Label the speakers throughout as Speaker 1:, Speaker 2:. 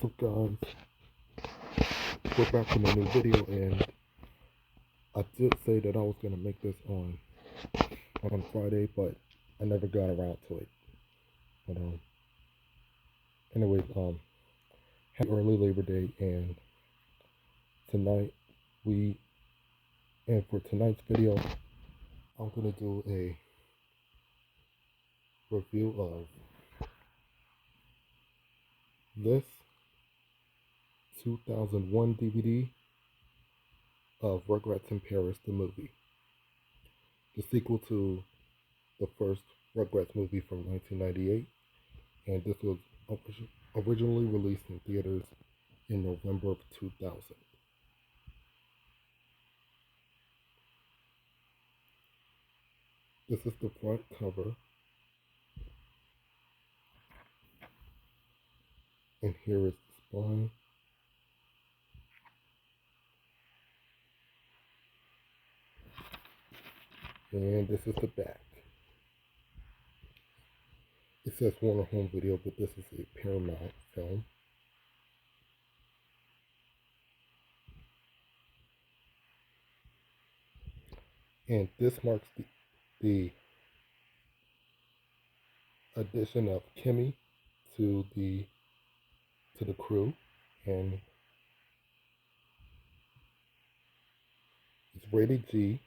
Speaker 1: What's up, guys? We're back with a new video, and I did say that I was gonna make this on Friday, but I never got around to it. But anyways, happy early Labor Day, and tonight for tonight's video, I'm gonna do a review of this 2001 DVD of Rugrats in Paris, the movie, the sequel to the first Rugrats movie from 1998, and this was originally released in theaters in November of 2000. This is the front cover, and here is the spine. And this is the back. It says Warner Home Video, but this is a Paramount film. And this marks the addition of Kimmy to the crew, and it's rated G.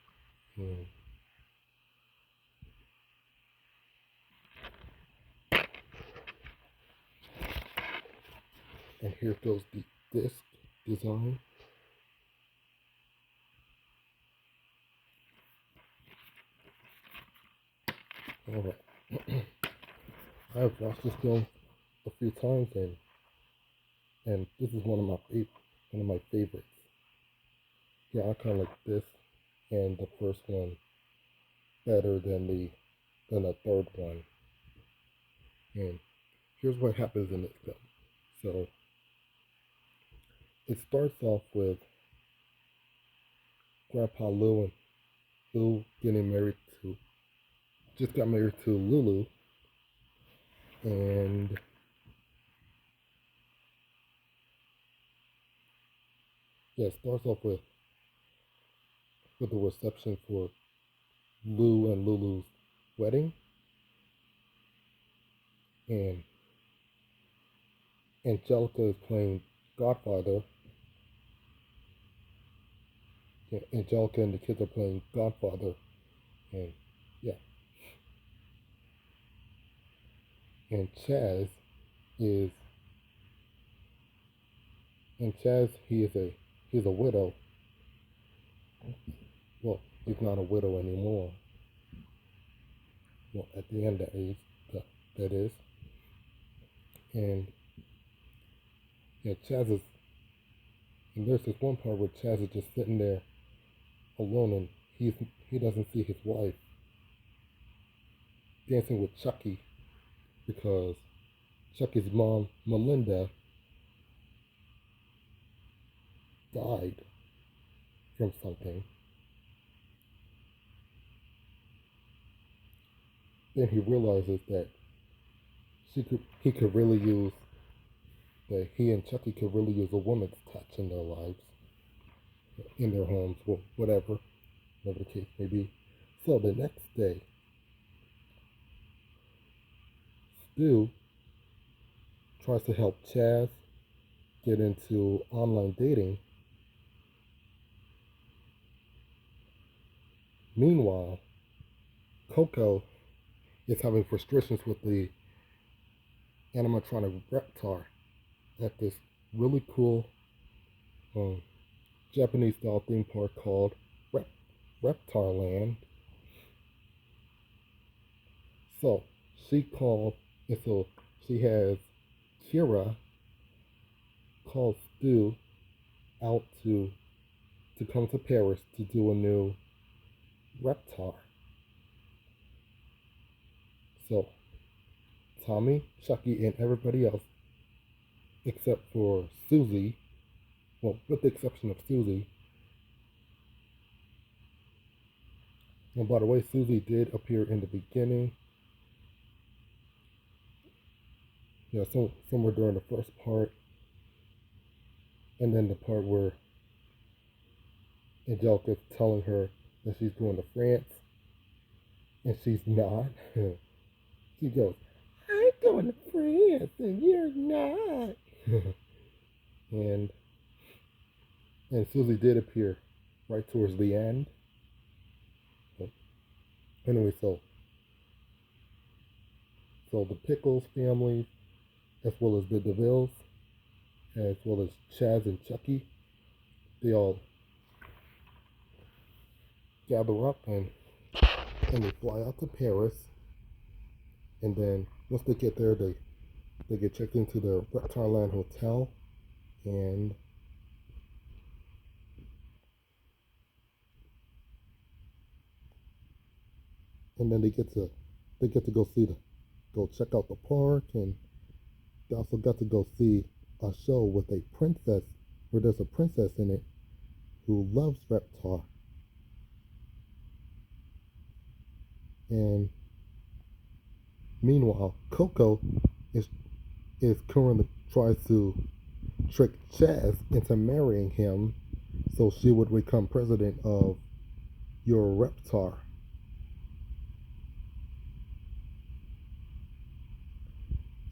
Speaker 1: And here goes the disc design. Alright. I have watched this film a few times, and this is one of my favorites. Yeah, I kinda like this and the first one better than the third one. And here's what happens in this film. So it starts off with Grandpa Lou just got married to Lulu, and yeah, it starts off with the reception for Lou and Lulu's wedding, and Angelica is playing Godfather. Yeah, Angelica and the kids are playing Godfather, and yeah, and Chaz he's a widow. Well, he's not a widow anymore. Well, at the end of age, that is. And yeah, and there's this one part where Chaz is just sitting there alone, and he doesn't see his wife dancing with Chucky, because Chucky's mom, Melinda, died from something. Then he realizes that he and Chucky could really use a woman's touch in their lives, in their homes, whatever the case may be. So the next day, Stu tries to help Chaz get into online dating. Meanwhile, Coco is having frustrations with the animatronic Reptar at this really cool Japanese style theme park called Reptar Land. So she has Kira call Stu out to come to Paris to do a new Reptar. So Tommy, Chucky, and everybody else, except for Susie, well, with the exception of Susie. And by the way, Susie did appear in the beginning. Yeah, somewhere during the first part. And then the part where Angelica's telling her that she's going to France, and she's not. She goes, I'm going to France, and you're not. and and Susie did appear right towards the end. But anyway, so the Pickles family, as well as the DeVilles, as well as Chaz and Chucky, they all gather up and they fly out to Paris. And then once they get there, they get checked into the Reptileland Hotel, and then they get to go check out the park, and they also got to go see a show with a princess, where there's a princess in it who loves Reptar. And meanwhile, Coco is currently tries to trick Chaz into marrying him so she would become president of your Reptar.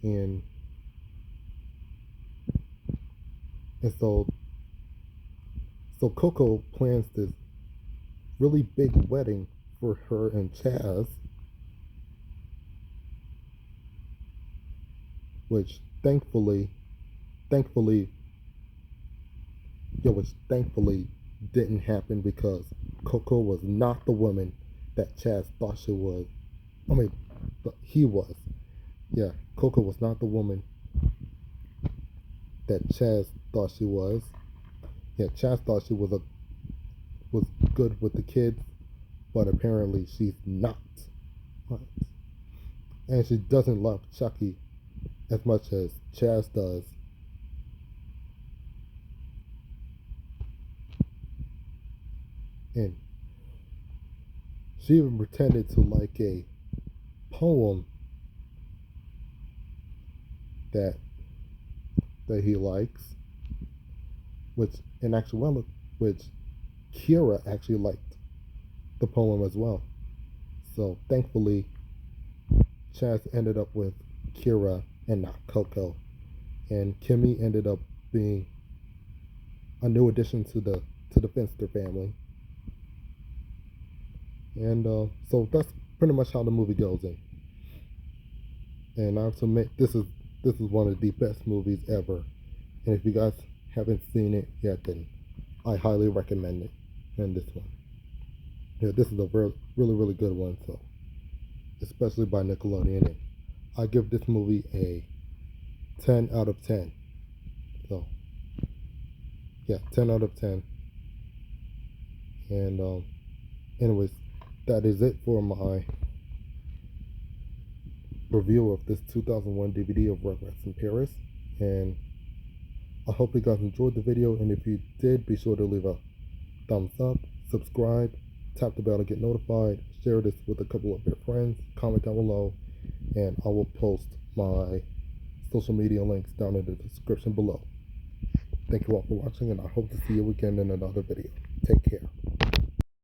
Speaker 1: And so Coco plans this really big wedding for her and Chaz, which thankfully didn't happen, because Coco was not the woman that Chaz thought she was. I mean, he was. Yeah, Coco was not the woman that Chaz thought she was. Yeah, Chaz thought she was good with the kids, but apparently she's not. And she doesn't love Chucky as much as Chaz does. And she even pretended to like a poem that he likes, which in actuality, which Kira actually liked the poem as well. So thankfully, Chaz ended up with Kira and not Coco, and Kimmy ended up being a new addition to the Finster family. And so that's pretty much how the movie goes in. And I have to admit, this is one of the best movies ever. And if you guys haven't seen it yet, then I highly recommend it. And this one, yeah, this is a really good one. So, especially by Nickelodeon, and I give this movie a 10 out of 10. So, yeah, 10 out of 10. And anyways, that is it for my review of this 2001 DVD of Rugrats in Paris. And I hope you guys enjoyed the video, and if you did, be sure to leave a thumbs up, subscribe, tap the bell to get notified, share this with a couple of your friends, comment down below, and I will post my social media links down in the description below. Thank you all for watching, and I hope to see you again in another video. Take care.